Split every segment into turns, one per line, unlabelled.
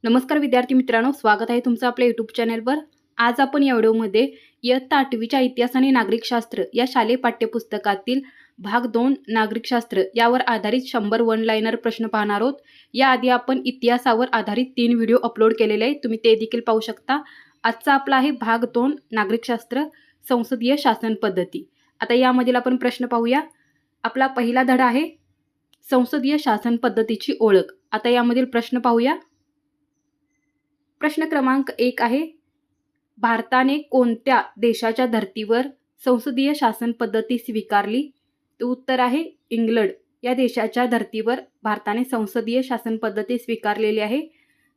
नमस्कार विद्यार्थी मित्रांनो, स्वागत आहे तुमचं आपल्या यूट्यूब चॅनलवर. आज आपण या व्हिडिओमध्ये इयत्ता 8वीच्या इतिहास आणि नागरिकशास्त्र या शालेय पाठ्यपुस्तकातील भाग 2 नागरिकशास्त्र यावर आधारित 100 वन लाइनर प्रश्न पाहणार आहोत. याआधी आपण इतिहासावर आधारित 3 व्हिडिओ अपलोड केलेले आहेत, तुम्ही ते देखील पाहू शकता. आजचा आपला आहे भाग 2 नागरिकशास्त्र संसदीय शासन पद्धती. आता यामधील आपण प्रश्न पाहूया. आपला पहिला धडा आहे संसदीय शासन पद्धतीची ओळख. आता यामधील प्रश्न पाहूया. प्रश्न क्रमांक 1 आहे, भारताने कोणत्या देशाच्या धर्तीवर संसदीय शासन पद्धती स्वीकारली? तर उत्तर आहे इंग्लंड या देशाच्या धर्तीवर भारताने संसदीय शासन पद्धती स्वीकारलेली आहे.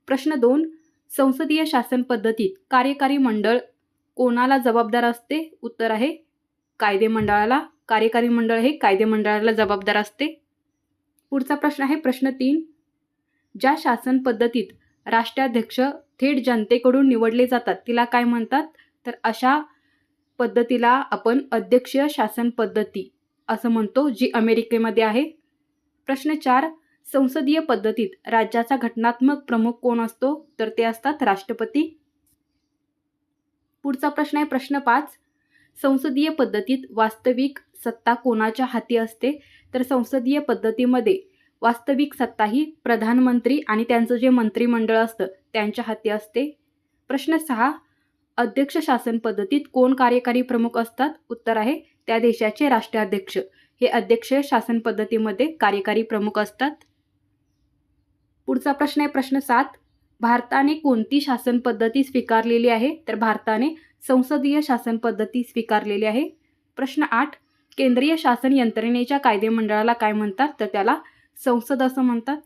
प्रश्न 2, संसदीय शासन पद्धतीत कार्यकारी मंडळ कोणाला जबाबदार असते? उत्तर आहे कायदे मंडळाला. कार्यकारी मंडळ हे कायदे मंडळाला जबाबदार असते. पुढचा प्रश्न आहे प्रश्न 3, ज्या शासन पद्धतीत राष्ट्राध्यक्ष थेट जनतेकडून निवडले जातात तिला काय म्हणतात? तर अशा पद्धतीला आपण अध्यक्षीय शासन पद्धती असं म्हणतो, जी अमेरिकेमध्ये आहे. प्रश्न 4, संसदीय पद्धतीत राज्याचा घटनात्मक प्रमुख कोण असतो? तर ते असतात राष्ट्रपती. पुढचा प्रश्न आहे प्रश्न 5, संसदीय पद्धतीत वास्तविक सत्ता कोणाच्या हाती असते? तर संसदीय पद्धतीमध्ये वास्तविक सत्ता ही प्रधानमंत्री आणि त्यांचं जे मंत्रिमंडळ असतं त्यांच्या हाती असते. प्रश्न 6, अध्यक्ष शासन पद्धतीत कोण कार्यकारी प्रमुख असतात? उत्तर आहे त्या देशाचे राष्ट्राध्यक्ष हे अध्यक्षीय शासन पद्धतीमध्ये कार्यकारी प्रमुख असतात. पुढचा प्रश्न आहे प्रश्न 7, भारताने कोणती शासन पद्धती स्वीकारलेली आहे? तर भारताने संसदीय शासन पद्धती स्वीकारलेली आहे. प्रश्न 8, केंद्रीय शासन यंत्रणेच्या कायदेमंडळाला काय म्हणतात? तर त्याला संसद असं म्हणतात.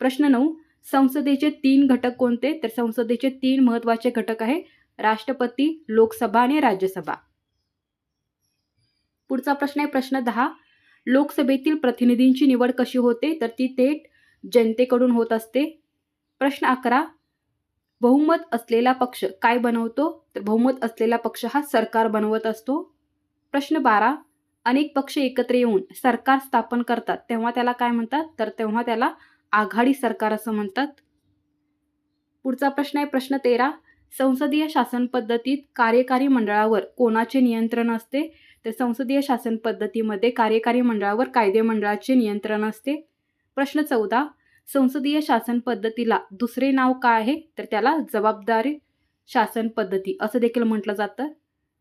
प्रश्न 9, संसदेचे 3 घटक कोणते? तर संसदेचे 3 महत्त्वाचे घटक आहे राष्ट्रपती, लोकसभा आणि राज्यसभा. पुढचा प्रश्न आहे प्रश्न 10, लोकसभेतील प्रतिनिधींची निवड कशी होते? तर ती थेट जनतेकडून होत असते. प्रश्न 11, बहुमत असलेला पक्ष काय बनवतो? तर बहुमत असलेला पक्ष हा सरकार बनवत असतो. प्रश्न 12, अनेक पक्ष एकत्र येऊन सरकार स्थापन करतात तेव्हा त्याला काय म्हणतात? तर तेव्हा त्याला आघाडी सरकार असं म्हणतात. पुढचा प्रश्न आहे प्रश्न 13, संसदीय शासन पद्धतीत कार्यकारी मंडळावर कोणाचे नियंत्रण असते? तर संसदीय शासन पद्धतीमध्ये कार्यकारी मंडळावर कायदे मंडळाचे नियंत्रण असते. प्रश्न 14, संसदीय शासन पद्धतीला दुसरे नाव काय आहे? तर त्याला जबाबदारी शासन पद्धती असं देखील म्हटलं जातं.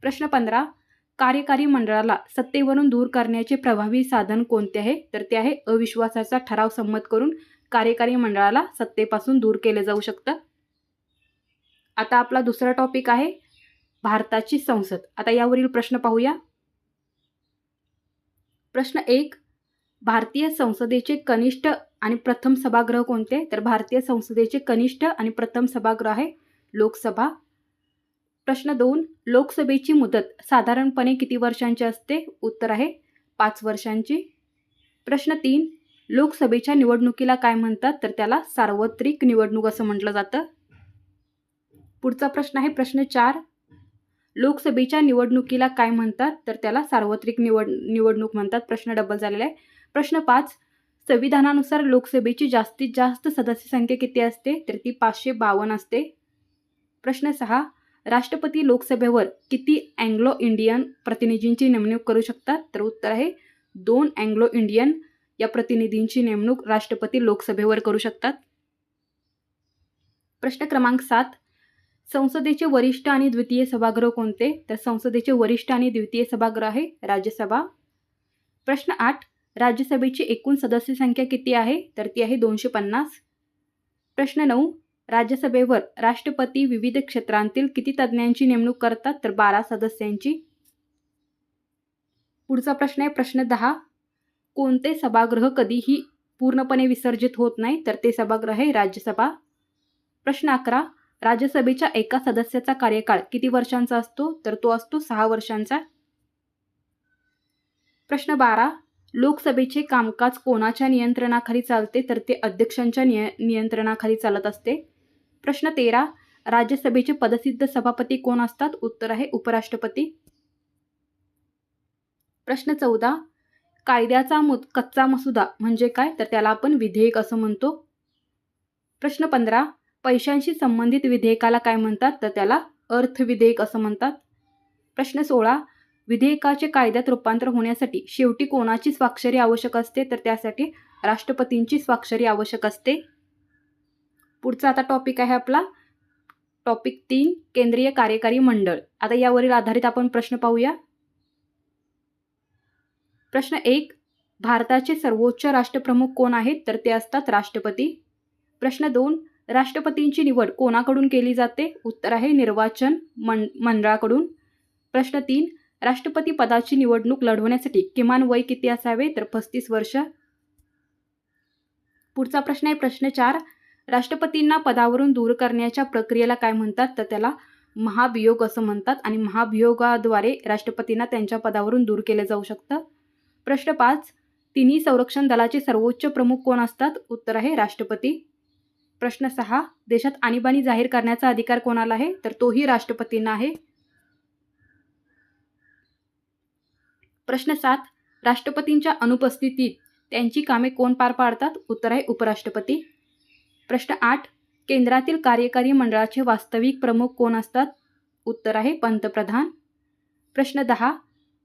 प्रश्न 15, कार्यकारी मंडळाला सत्तेवरून दूर करण्याचे प्रभावी साधन कोणते आहे? तर ते आहे अविश्वासाचा ठराव संमत करून कार्यकारी मंडळाला सत्तेपासून दूर केले जाऊ शकतं. आता आपला दुसरा टॉपिक आहे भारताची संसद. आता यावरील प्रश्न पाहूया. प्रश्न 1, भारतीय संसदेचे कनिष्ठ आणि प्रथम सभागृह कोणते? तर भारतीय संसदेचे कनिष्ठ आणि प्रथम सभागृह आहे लोकसभा. प्रश्न 2, लोकसभेची मुदत साधारणपणे किती वर्षांची असते? उत्तर आहे 5 वर्षांची. प्रश्न 3, लोकसभेच्या निवडणुकीला काय म्हणतात? तर त्याला सार्वत्रिक निवडणूक असं म्हटलं जातं. पुढचा प्रश्न आहे प्रश्न 4, लोकसभेच्या निवडणुकीला काय म्हणतात? तर त्याला सार्वत्रिक निवडणूक म्हणतात. प्रश्न डबल झालेला आहे. प्रश्न 5, संविधानानुसार लोकसभेची जास्तीत जास्त सदस्य संख्या किती असते? तर ती 552 असते. प्रश्न 6, राष्ट्रपती लोकसभेवर किती अँग्लो इंडियन प्रतिनिधींची नेमणूक करू शकतात? तर उत्तर आहे 2 अँग्लो इंडियन या प्रतिनिधींची नेमणूक राष्ट्रपती लोकसभेवर करू शकतात. प्रश्न क्रमांक 7, संसदेचे वरिष्ठ आणि द्वितीय सभागृह कोणते? तर संसदेचे वरिष्ठ आणि द्वितीय सभागृह आहे राज्यसभा. प्रश्न 8, राज्यसभेची एकूण सदस्य संख्या किती आहे? तर ती आहे 250. प्रश्न 9, राज्यसभेवर राष्ट्रपती विविध क्षेत्रांतील किती तज्ज्ञांची नेमणूक करतात? तर 12 सदस्यांची. पुढचा प्रश्न आहे प्रश्न 10, कोणते सभागृह कधीही पूर्णपणे विसर्जित होत नाही? तर ते सभागृह आहे राज्यसभा. प्रश्न 11, राज्यसभेच्या एका सदस्याचा कार्यकाळ किती वर्षांचा असतो? तर तो असतो 6 वर्षांचा. प्रश्न 12, लोकसभेचे कामकाज कोणाच्या नियंत्रणाखाली चालते? तर ते अध्यक्षांच्या नियंत्रणाखाली चालत असते. प्रश्न 13, राज्यसभेचे पदसिद्ध सभापती कोण असतात? उत्तर आहे उपराष्ट्रपती. प्रश्न 14, कायद्याचा कच्चा मसुदा म्हणजे काय? तर त्याला आपण विधेयक असं म्हणतो. प्रश्न 15, पैशांशी संबंधित विधेयकाला काय म्हणतात तर त्याला अर्थविधेयक असं म्हणतात. प्रश्न 16. विधेयकाचे कायद्यात रूपांतर होण्यासाठी शेवटी कोणाची स्वाक्षरी आवश्यक असते तर त्यासाठी राष्ट्रपतींची स्वाक्षरी आवश्यक असते. पुढचा आता टॉपिक आहे आपला टॉपिक 3 केंद्रीय कार्यकारी मंडळ. आता यावरील आधारित आपण प्रश्न पाहूया. प्रश्न 1. भारताचे सर्वोच्च राष्ट्रप्रमुख कोण आहेत तर ते असतात राष्ट्रपती. प्रश्न 2. राष्ट्रपतींची निवड कोणाकडून केली जाते? उत्तर आहे निर्वाचन मंडळाकडून. प्रश्न 3. राष्ट्रपती पदाची निवडणूक लढवण्यासाठी किमान वय किती असावे तर 35 वर्ष. पुढचा प्रश्न आहे प्रश्न 4. राष्ट्रपतींना पदावरून दूर करण्याच्या प्रक्रियेला काय म्हणतात तर त्याला महाभियोग असं म्हणतात आणि महाभियोगाद्वारे राष्ट्रपतींना त्यांच्या पदावरून दूर केले जाऊ शकतं. प्रश्न 5. तिन्ही संरक्षण दलाचे सर्वोच्च प्रमुख कोण असतात? उत्तर आहे राष्ट्रपती. प्रश्न 6. देशात आणीबाणी जाहीर करण्याचा अधिकार कोणाला आहे तर तोही राष्ट्रपतींना आहे. प्रश्न 7. राष्ट्रपतींच्या अनुपस्थितीत त्यांची कामे कोण पार पाडतात? उत्तर आहे उपराष्ट्रपती. प्रश्न 8. केंद्रातील कार्यकारी मंडळाचे वास्तविक प्रमुख कोण असतात? उत्तर आहे पंतप्रधान. प्रश्न 10.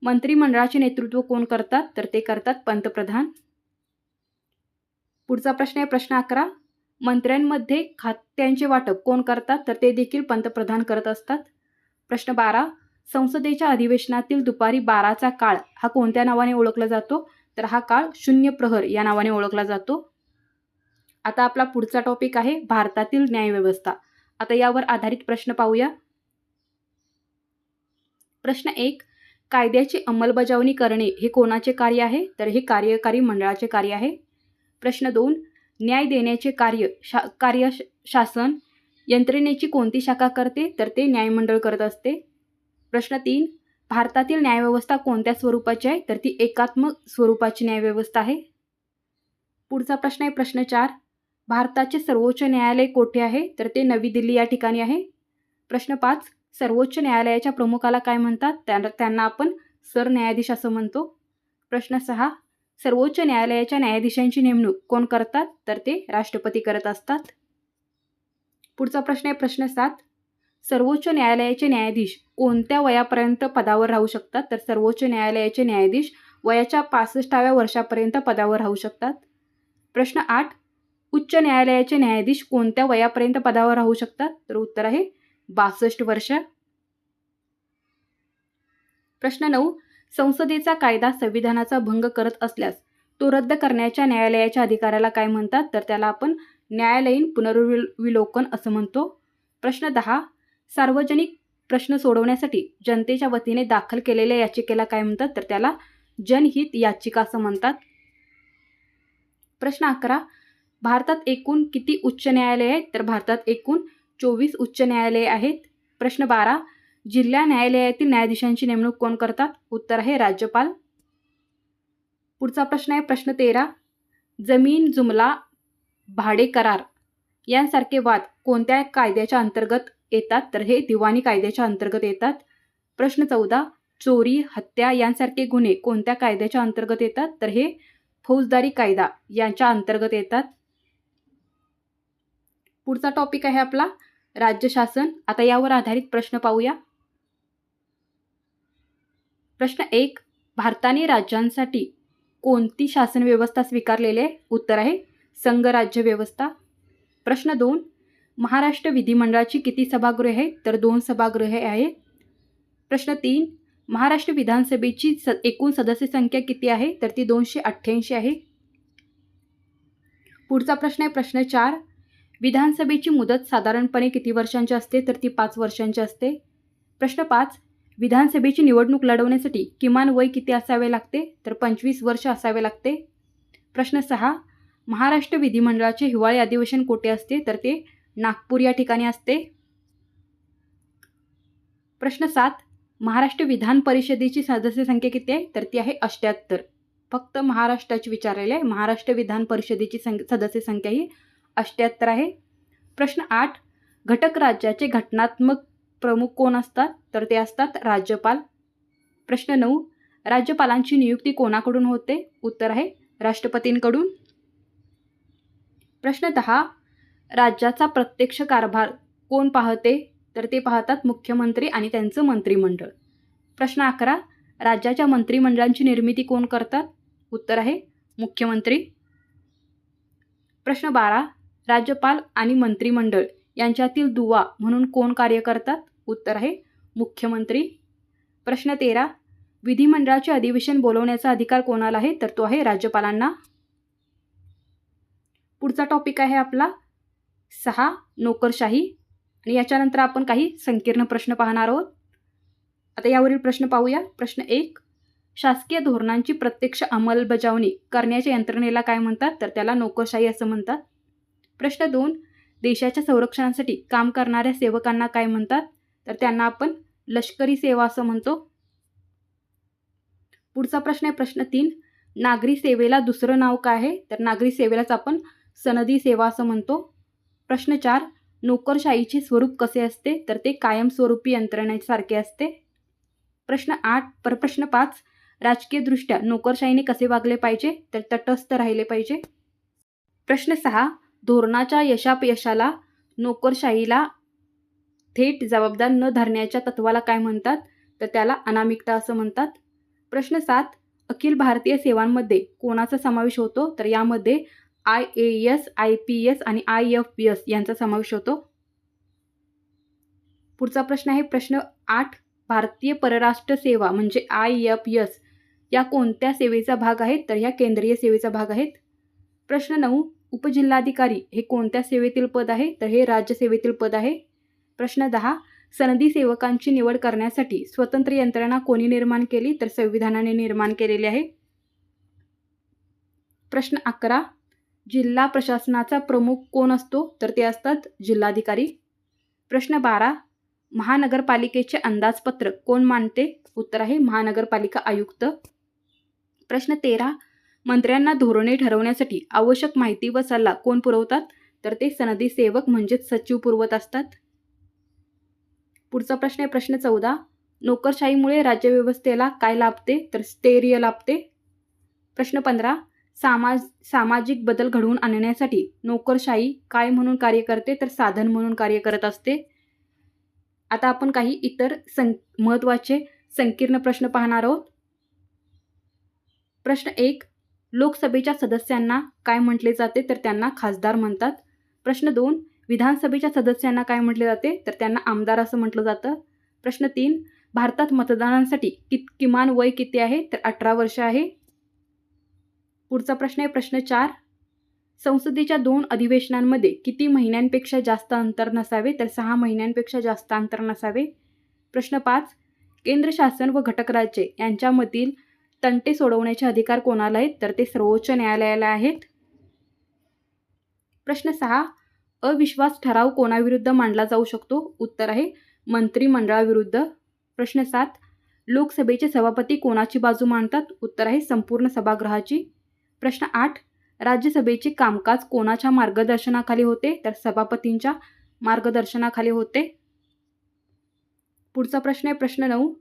मंत्रिमंडळाचे नेतृत्व कोण करतात तर ते करतात पंतप्रधान. पुढचा प्रश्न आहे प्रश्न 11. मंत्र्यांमध्ये खात्यांचे वाटप कोण करतात तर ते देखील पंतप्रधान करत असतात. प्रश्न 12. संसदेच्या अधिवेशनातील दुपारी 12चा काळ हा कोणत्या नावाने ओळखला जातो तर हा काळ शून्य प्रहर या नावाने ओळखला जातो. आता आपला पुढचा टॉपिक आहे भारतातील न्यायव्यवस्था. आता यावर आधारित प्रश्न पाहूया. प्रश्न 1. कायद्याची अंमलबजावणी करणे हे कोणाचे कार्य आहे तर हे कार्यकारी मंडळाचे कार्य आहे. प्रश्न 2. न्याय देण्याचे कार्य शासन यंत्रणेची कोणती शाखा करते तर ते न्यायमंडळ करत असते. प्रश्न 3. भारतातील न्यायव्यवस्था कोणत्या स्वरूपाची आहे तर ती एकात्मक स्वरूपाची न्यायव्यवस्था आहे. पुढचा प्रश्न आहे प्रश्न 4. भारताचे सर्वोच्च न्यायालय कोठे आहे तर ते नवी दिल्ली या ठिकाणी आहे. प्रश्न 5. सर्वोच्च न्यायालयाच्या प्रमुखाला काय म्हणतात त्यांना आपण सरन्यायाधीश असं म्हणतो. प्रश्न 6. सर्वोच्च न्यायालयाच्या न्यायाधीशांची नेमणूक कोण करतात तर ते राष्ट्रपती करत असतात. पुढचा प्रश्न आहे प्रश्न 7. सर्वोच्च न्यायालयाचे न्यायाधीश कोणत्या वयापर्यंत पदावर राहू शकतात तर सर्वोच्च न्यायालयाचे न्यायाधीश वयाच्या 65व्या वर्षापर्यंत पदावर राहू शकतात. प्रश्न 8. उच्च न्यायालयाचे न्यायाधीश कोणत्या वयापर्यंत पदावर राहू शकतात तर उत्तर आहे 62 वर्ष. प्रश्न 9. संसदेचा कायदा संविधानाचा भंग करत असल्यास तो रद्द करण्याच्या न्यायालयाच्या अधिकाराला काय म्हणतात तर त्याला आपण न्यायालयीन पुनर्विलोकन असं म्हणतो. प्रश्न 10. सार्वजनिक प्रश्न सोडवण्यासाठी जनतेच्या वतीने दाखल केलेल्या याचिकेला काय म्हणतात तर त्याला जनहित याचिका असं म्हणतात. प्रश्न 11. भारतात एकूण किती उच्च न्यायालये आहेत तर भारतात एकूण 24 उच्च न्यायालये आहेत. प्रश्न 12. जिल्हा न्यायालयातील न्यायाधीशांची नेमणूक कोण करतात? उत्तर आहे राज्यपाल. पुढचा प्रश्न आहे प्रश्न 13. जमीन जुमला भाडे करार यांसारखे वाद कोणत्या कायद्याच्या अंतर्गत येतात तर हे दिवाणी कायद्याच्या अंतर्गत येतात. प्रश्न 14. चोरी हत्या यांसारखे गुन्हे कोणत्या कायद्याच्या अंतर्गत येतात तर हे फौजदारी कायदा यांच्या अंतर्गत येतात. पुढचा टॉपिक आहे आपला राज्यशासन. आता यावर आधारित प्रश्न पाहूया. प्रश्न 1. भारताने राज्यांसाठी कोणती शासन व्यवस्था स्वीकारलेली आहे? उत्तर आहे संघराज्य व्यवस्था. प्रश्न 2. महाराष्ट्र विधिमंडळाची किती सभागृहे आहेत तर 2 सभागृहे आहेत. प्रश्न 3. महाराष्ट्र विधानसभेची एकूण सदस्य संख्या किती आहे तर ती 288 आहे. पुढचा प्रश्न आहे प्रश्न 4. विधानसभेची मुदत साधारणपणे किती वर्षांची असते तर ती 5 वर्षांची असते. प्रश्न 5. विधानसभेची निवडणूक लढवण्यासाठी किमान वय किती असावे लागते तर 25 वर्ष असावे लागते. प्रश्न 6. महाराष्ट्र विधिमंडळाचे हिवाळी अधिवेशन कोठे असते तर ते नागपूर या ठिकाणी असते. प्रश्न 7. महाराष्ट्र विधान परिषदेची सदस्य संख्या किती आहे तर ती आहे 78. फक्त महाराष्ट्राची विचारलेली आहे. महाराष्ट्र विधान परिषदेची सदस्य संख्या ही 78 आहे. प्रश्न 8. घटक राज्याचे घटनात्मक प्रमुख कोण असतात तर ते असतात राज्यपाल. प्रश्न 9. राज्यपालांची नियुक्ती कोणाकडून होते? उत्तर आहे राष्ट्रपतींकडून. प्रश्न 10. राज्याचा प्रत्यक्ष कारभार कोण पाहते? तर ते पाहतात मुख्यमंत्री आणि त्यांचं मंत्रिमंडळ. प्रश्न 11. राज्याच्या मंत्रिमंडळांची निर्मिती कोण करतात? उत्तर आहे मुख्यमंत्री. प्रश्न 12. राज्यपाल आणि मंत्रिमंडळ यांच्यातील दुवा म्हणून कोण कार्य करतात? उत्तर आहे मुख्यमंत्री. प्रश्न 13. विधिमंडळाचे अधिवेशन बोलवण्याचा अधिकार कोणाला आहे? तर तो आहे राज्यपालांना. पुढचा टॉपिक आहे आपला 6. नोकरशाही. आणि याच्यानंतर आपण काही संकीर्ण प्रश्न पाहणार आहोत. आता यावरील प्रश्न पाहूया. प्रश्न 1. शासकीय धोरणांची प्रत्यक्ष अंमलबजावणी करण्याच्या यंत्रणेला काय म्हणतात? तर त्याला नोकरशाही असं म्हणतात. प्रश्न 2. देशाच्या संरक्षणासाठी काम करणाऱ्या सेवकांना काय म्हणतात? तर त्यांना आपण लष्करी सेवा असं म्हणतो. पुढचा प्रश्न आहे प्रश्न 3. नागरी सेवेला दुसरं नाव काय आहे? तर नागरी सेवेलाच आपण सनदी सेवा असं म्हणतो. प्रश्न 4. नोकरशाहीचे स्वरूप कसे असते? तर ते कायमस्वरूपी यंत्रणेसारखे असते. प्रश्न 5. राजकीयदृष्ट्या नोकरशाहीने कसे वागले पाहिजे? तर तटस्थ राहिले पाहिजे. प्रश्न 6. धोरणाच्या यशापयशाला नोकरशाहीला थेट जबाबदार न धरण्याच्या तत्वाला काय म्हणतात? तर त्याला अनामिकता असं म्हणतात. प्रश्न 7. अखिल भारतीय सेवांमध्ये कोणाचा समावेश होतो? तर यामध्ये IAS, IPS आणि IFS यांचा समावेश होतो. पुढचा प्रश्न आहे प्रश्न 8. भारतीय परराष्ट्र सेवा म्हणजे IFS या कोणत्या सेवेचा भाग आहेत? तर ह्या केंद्रीय सेवेचा भाग आहेत. प्रश्न 9. उपजिल्हाधिकारी हे कोणत्या सेवेतील पद आहे? तर हे राज्य सेवेतील पद आहे. प्रश्न 10. सनदी सेवकांची निवड करण्यासाठी स्वतंत्र यंत्रणा कोणी निर्माण केली? तर संविधानाने निर्माण केलेली आहे. प्रश्न 11. जिल्हा प्रशासनाचा प्रमुख कोण असतो? तर ते असतात जिल्हाधिकारी. प्रश्न 12. महानगरपालिकेचे अंदाजपत्रक कोण मांडते? उत्तर आहे महानगरपालिका आयुक्त. प्रश्न 13. मंत्र्यांना धोरणे ठरवण्यासाठी आवश्यक माहिती व सल्ला कोण पुरवतात? तर ते सनदी सेवक म्हणजेच सचिव पुरवत असतात. पुढचा प्रश्न आहे प्रश्न 14. नोकरशाहीमुळे राज्यव्यवस्थेला काय लाभते? तर स्थैर्य लाभते. प्रश्न 15. सामाजिक बदल घडवून आणण्यासाठी नोकरशाही काय म्हणून कार्य करते? तर साधन म्हणून कार्य करत असते. आता आपण काही इतर महत्त्वाचे संकीर्ण प्रश्न पाहणार आहोत. प्रश्न 1. लोकसभेच्या सदस्यांना काय म्हटले जाते? तर त्यांना खासदार म्हणतात. प्रश्न 2. विधानसभेच्या सदस्यांना काय म्हटले जाते? तर त्यांना आमदार असं म्हटलं जातं. प्रश्न 3. भारतात मतदानासाठी किमान वय किती आहे? तर 18 वर्ष आहे. पुढचा प्रश्न आहे प्रश्न 4. संसदेच्या 2 अधिवेशनांमध्ये किती महिन्यांपेक्षा जास्त अंतर नसावे? तर 6 महिन्यांपेक्षा जास्त अंतर नसावे. प्रश्न 5. केंद्र शासन व घटक राज्ये यांच्यामधील तंटे सोडवण्याचे अधिकार कोणाला आहेत? तर ते सर्वोच्च न्यायालयाला आहेत. प्रश्न 6. अविश्वास ठराव कोणाविरुद्ध मांडला जाऊ शकतो? उत्तर आहे मंत्रिमंडळाविरुद्ध. प्रश्न 7. लोकसभेचे सभापती कोणाची बाजू मांडतात? उत्तर आहे संपूर्ण सभागृहाची. प्रश्न 8. राज्यसभेचे कामकाज कोणाच्या मार्गदर्शनाखाली होते? तर सभापतींच्या मार्गदर्शनाखाली होते. पुढचा प्रश्न आहे प्रश्न 9.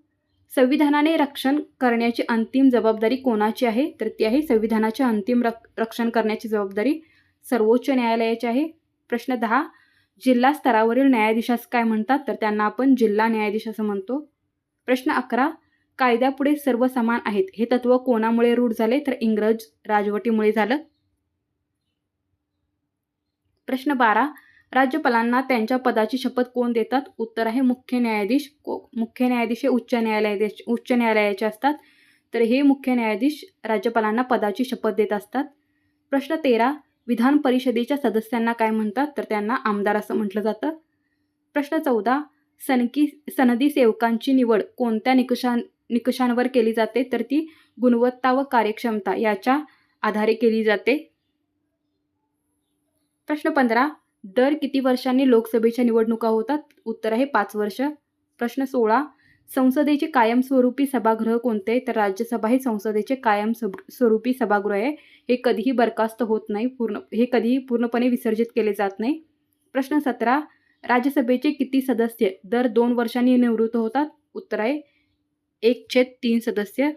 संविधानाने रक्षण करण्याची अंतिम जबाबदारी कोणाची आहे? तर ती आहे संविधानाचे अंतिम रक्षण करण्याची जबाबदारी सर्वोच्च न्यायालयाची आहे. प्रश्न 10. जिल्हा स्तरावरील न्यायाधीशास काय म्हणतात? तर त्यांना आपण जिल्हा न्यायाधीश असं म्हणतो. प्रश्न 11. कायद्यापुढे सर्व समान आहेत हे तत्व कोणामुळे रूढ झाले? तर इंग्रज राजवटीमुळे झालं. प्रश्न 12. राज्यपालांना त्यांच्या पदाची शपथ कोण देतात? उत्तर आहे मुख्य न्यायाधीश. मुख्य न्यायाधीश हे उच्च न्यायालयाचे असतात. तर हे मुख्य न्यायाधीश राज्यपालांना पदाची शपथ देत असतात. प्रश्न 13. विधान परिषदेच्या सदस्यांना काय म्हणतात? तर त्यांना आमदार असं म्हटलं जातं. प्रश्न 14. सनदी सेवकांची निवड कोणत्या निकषांवर केली जाते? तर ती गुणवत्ता व कार्यक्षमता याच्या आधारे केली जाते. प्रश्न 15. दर किती वर्षांनी लोकसभेच्या निवडणुका होतात? उत्तर आहे 5 वर्ष. प्रश्न 16. संसदेचे कायमस्वरूपी सभागृह कोणते? तर राज्यसभा हे संसदेचे कायमस्वरूपी सभागृह आहे. हे कधीही बरखास्त होत नाही, हे कधीही पूर्णपणे विसर्जित केले जात नाही. प्रश्न 17. राज्यसभेचे किती सदस्य दर 2 वर्षांनी निवृत्त होतात? उत्तर आहे 1/3 सदस्य.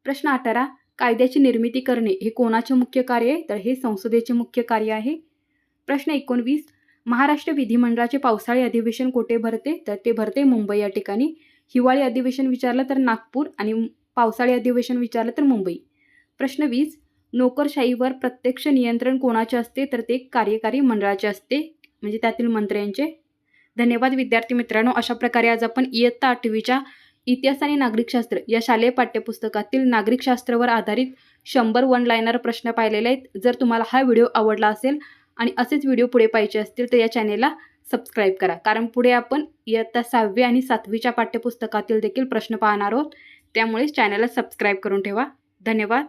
प्रश्न 18. कायद्याची निर्मिती करणे हे कोणाचे मुख्य कार्य आहे? तर हे संसदेचे मुख्य कार्य आहे. प्रश्न 19, महाराष्ट्र विधिमंडळाचे पावसाळी अधिवेशन कोठे भरते? तर ते भरते मुंबई या ठिकाणी. हिवाळी अधिवेशन विचारलं तर नागपूर आणि पावसाळी अधिवेशन विचारलं तर मुंबई. प्रश्न 20, नोकरशाहीवर प्रत्यक्ष नियंत्रण कोणाचे असते? तर ते कार्यकारी मंडळाचे असते, म्हणजे त्यातील मंत्र्यांचे. धन्यवाद विद्यार्थी मित्रांनो. अशा प्रकारे आज आपण इयत्ता 8वीच्या इतिहास आणि नागरिकशास्त्र या शालेय पाठ्यपुस्तकातील नागरिकशास्त्रावर आधारित 100 वन लायनर प्रश्न पाहिलेले आहेत. जर तुम्हाला हा व्हिडिओ आवडला असेल आणि असेच व्हिडिओ पुढे पाहिजे असतील तर या चॅनेलला सबस्क्राईब करा, कारण पुढे आपण इयत्ता 6वी आणि 7वीच्या पाठ्यपुस्तकातील देखील प्रश्न पाहणार आहोत. त्यामुळे चॅनलला सबस्क्राईब करून ठेवा. धन्यवाद.